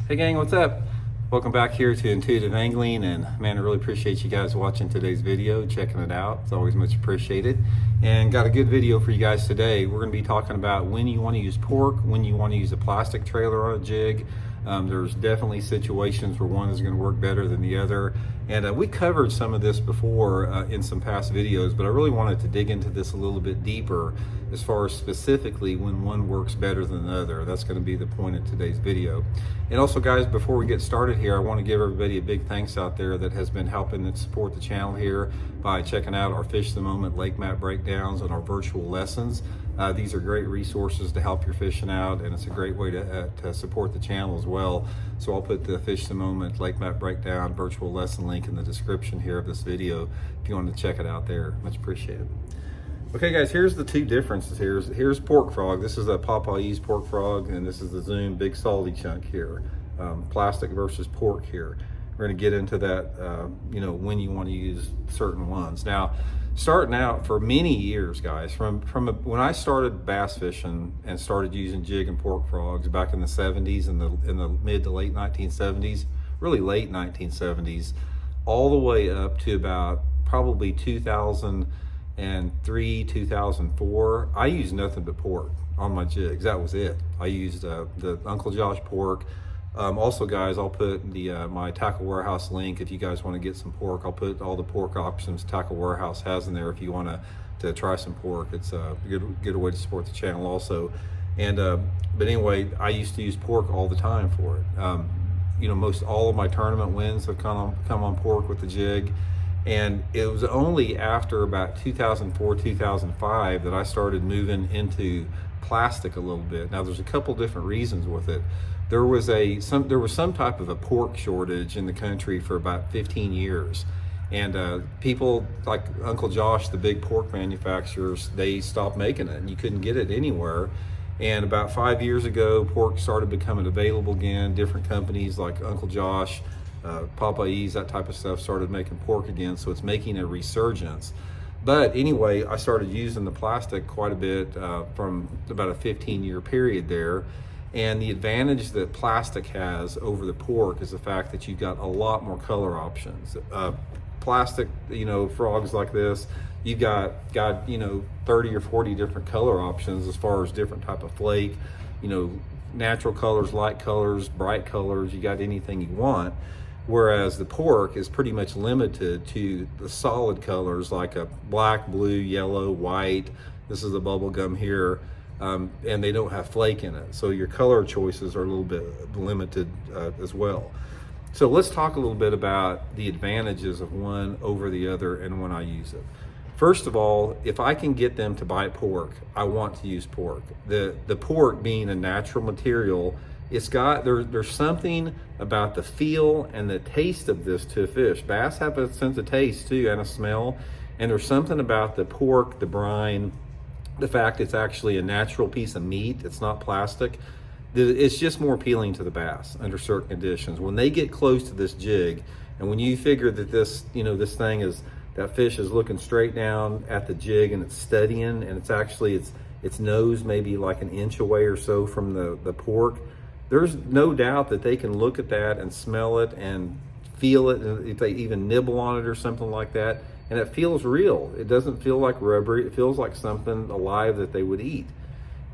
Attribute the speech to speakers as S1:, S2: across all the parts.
S1: Hey gang, what's up? Welcome back here to Intuitive Angling, and man, I really appreciate you guys watching today's video, checking it out. It's always much appreciated. And got a good video for you guys today. We're going to be talking about when you want to use pork, when you want to use a plastic trailer on a jig. There's definitely situations where one is going to work better than the other. And we covered some of this before in some past videos, but I really wanted to dig into this a little bit deeper as far as specifically when one works better than the other. That's going to be the point of today's video. And also guys, before we get started here, I want to give everybody a big thanks out there that has been helping to support the channel here by checking out our Fish of the Moment lake map breakdowns and our virtual lessons. These are great resources to help your fishing out, and it's a great way to support the channel as well. So I'll put the Fish of the Moment lake map breakdown virtual lesson link in the description here of this video if you want to check it out there. Much appreciated. Okay guys, here's the two differences. Here's pork frog. This is a Popeye's pork frog, and this is the Zoom big salty chunk here. Plastic versus pork here. We're going to get into that, when you want to use certain ones. Now, starting out for many years, guys, from when I started bass fishing and started using jig and pork frogs back in the 70s, in the mid to late 1970s, really late 1970s, all the way up to about probably 2003, 2004, I used nothing but pork on my jigs. That was it. I used the Uncle Josh pork. Also guys, I'll put the my Tackle Warehouse link if you guys want to get some pork. I'll put all the pork options Tackle Warehouse has in there if you want to try some pork. It's a good way to support the channel also. And but anyway, I used to use pork all the time for it. Most all of my tournament wins have come on pork with the jig. And it was only after about 2004, 2005 that I started moving into plastic a little bit. Now there's a couple different reasons with it. There was some type of a pork shortage in the country for about 15 years. And people like Uncle Josh, the big pork manufacturers, they stopped making it and you couldn't get it anywhere. And about 5 years ago, pork started becoming available again. Different companies like Uncle Josh, Popeye's, that type of stuff started making pork again, so it's making a resurgence. But anyway, I started using the plastic quite a bit from about a 15-year period there. And the advantage that plastic has over the pork is the fact that you've got a lot more color options. Plastic, frogs like this, you've got 30 or 40 different color options as far as different type of flake, natural colors, light colors, bright colors, you got anything you want. Whereas the pork is pretty much limited to the solid colors like a black, blue, yellow, white. This is the bubble gum here, and they don't have flake in it. So your color choices are a little bit limited as well. So let's talk a little bit about the advantages of one over the other and when I use it. First of all, if I can get them to bite pork, I want to use pork. The pork being a natural material, there's something about the feel and the taste of this to a fish. Bass have a sense of taste too and a smell, and there's something about the pork, the brine, the fact it's actually a natural piece of meat, it's not plastic. It's just more appealing to the bass under certain conditions. When they get close to this jig, and when you figure that this fish is looking straight down at the jig and it's studying, and it's actually its nose maybe like an inch away or so from the pork, there's no doubt that they can look at that and smell it and feel it, and if they even nibble on it or something like that, and it feels real. It doesn't feel like rubbery. It feels like something alive that they would eat.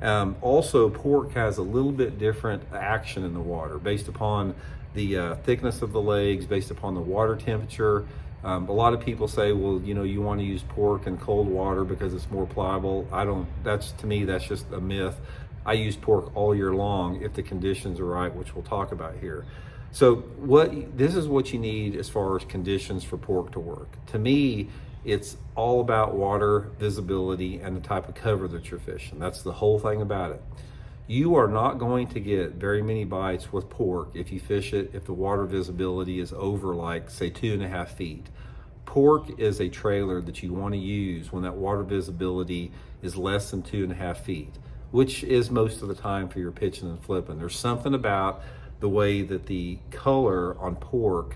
S1: Also, pork has a little bit different action in the water based upon the thickness of the legs, based upon the water temperature. A lot of people say, well, you want to use pork in cold water because it's more pliable. To me, that's just a myth. I use pork all year long if the conditions are right, which we'll talk about here. So this is what you need as far as conditions for pork to work. To me, it's all about water, visibility, and the type of cover that you're fishing. That's the whole thing about it. You are not going to get very many bites with pork if you fish it if the water visibility is over, like, say, 2.5 feet. Pork is a trailer that you want to use when that water visibility is less than 2.5 feet, which is most of the time for your pitching and flipping. There's something about the way that the color on pork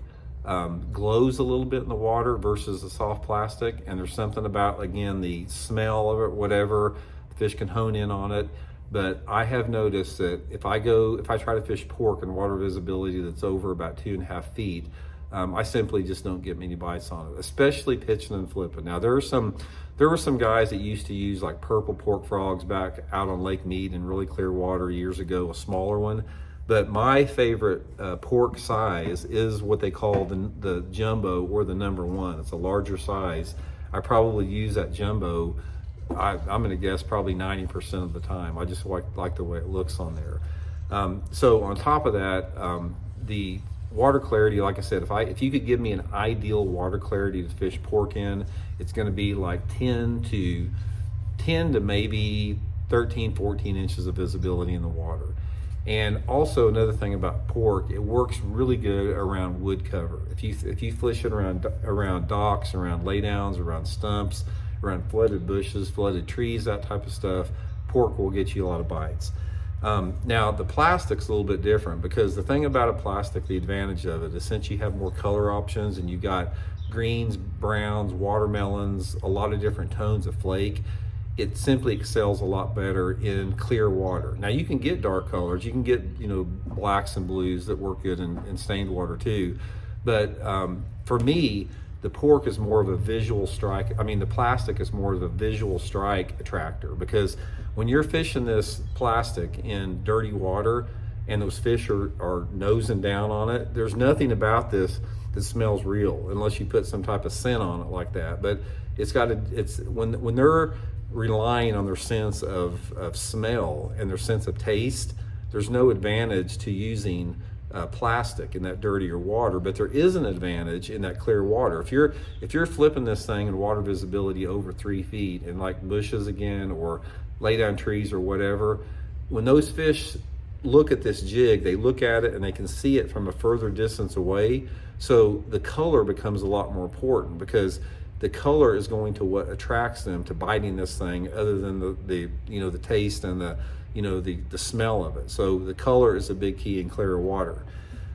S1: glows a little bit in the water versus the soft plastic, and there's something about, again, the smell of it, whatever, the fish can hone in on it. But I have noticed that if I try to fish pork in water visibility that's over about 2.5 feet, I simply just don't get many bites on it, especially pitching and flipping. Now there were some guys that used to use like purple pork frogs back out on Lake Mead in really clear water years ago, a smaller one. But my favorite pork size is what they call the jumbo, or the #1. It's a larger size. I probably use that jumbo, I'm going to guess probably 90% of the time. I just like the way it looks on there. So on top of that, the water clarity, like I said, if you could give me an ideal water clarity to fish pork in, it's going to be like 10 to maybe 13, 14 inches of visibility in the water. And also another thing about pork, it works really good around wood cover. If you fish it around docks, around laydowns, around stumps, around flooded bushes, flooded trees, that type of stuff, pork will get you a lot of bites. Now the plastic's a little bit different, because the thing about a plastic, the advantage of it is, since you have more color options and you got greens, browns, watermelons, a lot of different tones of flake, it simply excels a lot better in clear water. Now you can get dark colors, you can get blacks and blues that work good in stained water too, but for me, the pork is more of a visual strike. I mean, the plastic is more of a visual strike attractor, because when you're fishing this plastic in dirty water and those fish are nosing down on it, there's nothing about this that smells real unless you put some type of scent on it like that. But when they're relying on their sense of smell and their sense of taste, there's no advantage to using plastic in that dirtier water, but there is an advantage in that clear water. If you're flipping this thing in water visibility over 3 feet in like bushes again, or lay down trees or whatever, when those fish look at this jig, they look at it and they can see it from a further distance away. So the color becomes a lot more important, because the color is going to what attracts them to biting this thing, other than the taste and the smell of it. So the color is a big key in clear water.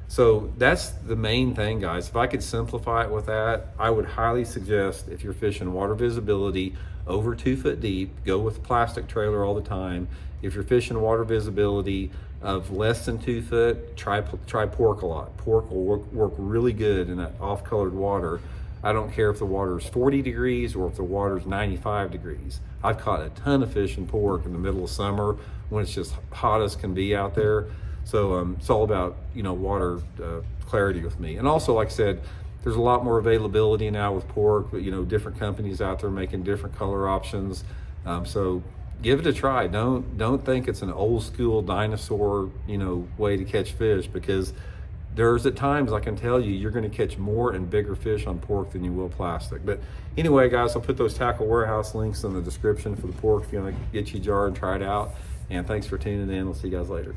S1: So that's the main thing, guys. If I could simplify it with that, I would highly suggest, if you're fishing water visibility over 2 foot deep, go with a plastic trailer all the time. If you're fishing water visibility of less than 2 foot, try pork a lot. Pork will work really good in that off-colored water. I don't care if the water is 40 degrees or if the water is 95 degrees. I've caught a ton of fish and pork in the middle of summer when it's just hot as can be out there. So it's all about water clarity with me. And also, like I said, there's a lot more availability now with pork, but different companies out there making different color options. So give it a try. Don't think it's an old school dinosaur way to catch fish, because there's at times, I can tell you, you're going to catch more and bigger fish on pork than you will plastic. But anyway, guys, I'll put those Tackle Warehouse links in the description for the pork if you want to get you a jar and try it out. And thanks for tuning in. We'll see you guys later.